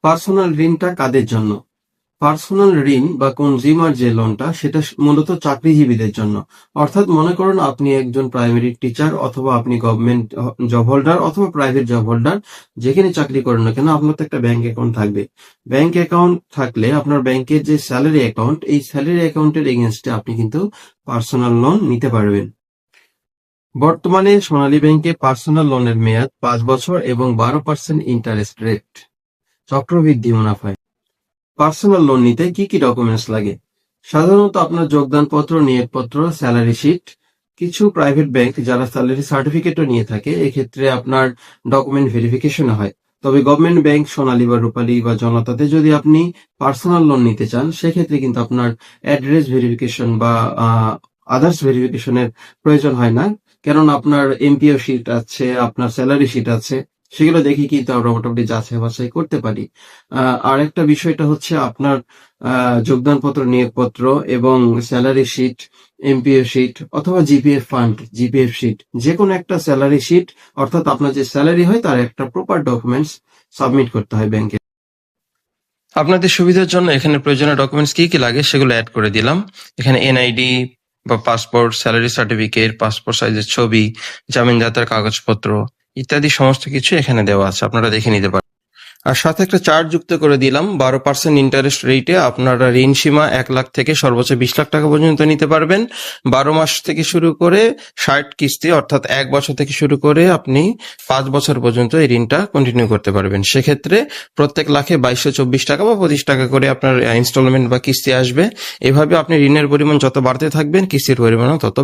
Personal ঋণটা কাদের জন্য? Personal ঋণ বা কনজিউমার যে লোনটা সেটা মূলত চাকরিজীবীদের জন্য। অর্থাৎ মনে করুন আপনি একজন প্রাইমারি টিচার অথবা আপনি গভর্নমেন্ট জব হোল্ডার অথবা প্রাইভেট জব হোল্ডার, যেখানে চাকরি করেন না কেন আপনার তো একটা ব্যাংক অ্যাকাউন্ট থাকবে। ব্যাংক অ্যাকাউন্ট থাকলে আপনার ব্যাংকের যে স্যালারি অ্যাকাউন্ট, এই স্যালারি অ্যাকাউন্টের এগেনস্টে আপনি কিন্তু পার্সোনাল লোন নিতে পারবেন। বর্তমানে সোনালী ব্যাংকে পার্সোনাল লোনের মেয়াদ 5 বছর এবং 12% ইন্টারেস্ট রেট, চক্রবৃদ্ধি মুনাফায়। পার্সোনাল লোন নিতে কি কি ডকুমেন্টস লাগে? সাধারণত আপনার যোগদানপত্র, নিয়োগপত্র, স্যালারি শিট। কিছু প্রাইভেট ব্যাংক যারা স্যালারি সার্টিফিকেটও নিয়ে থাকে এক্ষেত্রে আপনার ডকুমেন্ট ভেরিফিকেশন হয়। তবে গভর্নমেন্ট ব্যাংক সোনালী বা রূপালী বা জনতাতে যদি আপনি পার্সোনাল লোন নিতে চান সেক্ষেত্রে কিন্তু আপনার অ্যাড্রেস ভেরিফিকেশন বা আদার্স ভেরিফিকেশনের প্রয়োজন হয় না, কেননা আপনার এমপিও শিট আছে, আপনার স্যালারি শিট আছে, সেগুলো দেখে কিন্তু আমরা মোটামুটি যাচাই বাছাই করতে পারি। আর একটা বিষয়টা হচ্ছে আপনার যোগদানপত্র, নিয়োগপত্র এবং স্যালারি শিট, এমপিও শিট অথবা জিপিএফ ফান্ড, জিপিএফ শিট, যে কোনো একটা স্যালারি শিট অর্থাৎ আপনার যে স্যালারি হয় তার একটা প্রপার ডকুমেন্টস সাবমিট করতে হয় ব্যাংকে। আপনাদের সুবিধার জন্য এখানে প্রয়োজনীয় ডকুমেন্টস কি কি লাগে সেগুলো অ্যাড করে দিলাম। এখানে এনআইডি বা পাসপোর্ট, স্যালারি সার্টিফিকেট, পাসপোর্ট সাইজের ছবি, জামিনদাতার কাগজপত্র ইত্যাদি সমস্ত কিছু এখানে দেওয়া আছে, আপনারা দেখে নিতে পারেন। আর সাথে একটা চার্ট যুক্ত করে দিলাম। 12% ইন্টারেস্ট রেটে আপনারা ঋণ সীমা 1 লাখ থেকে সর্বোচ্চ 20 লাখ টাকা পর্যন্ত নিতে পারবেন। 12 মাস থেকে শুরু করে 60 কিস্তি অর্থাৎ 1 বছর থেকে শুরু করে আপনি 5 বছর পর্যন্ত এই ঋণটা কন্টিনিউ করতে পারবেন। সেক্ষেত্রে প্রত্যেক লাখে 2224 টাকা বা 25 টাকা করে আপনার ইনস্টলমেন্ট বা কিস্তি আসবে। এভাবে আপনি ঋণের পরিমাণ যত বাড়তে থাকবেন কিস্তির পরিমাণও তত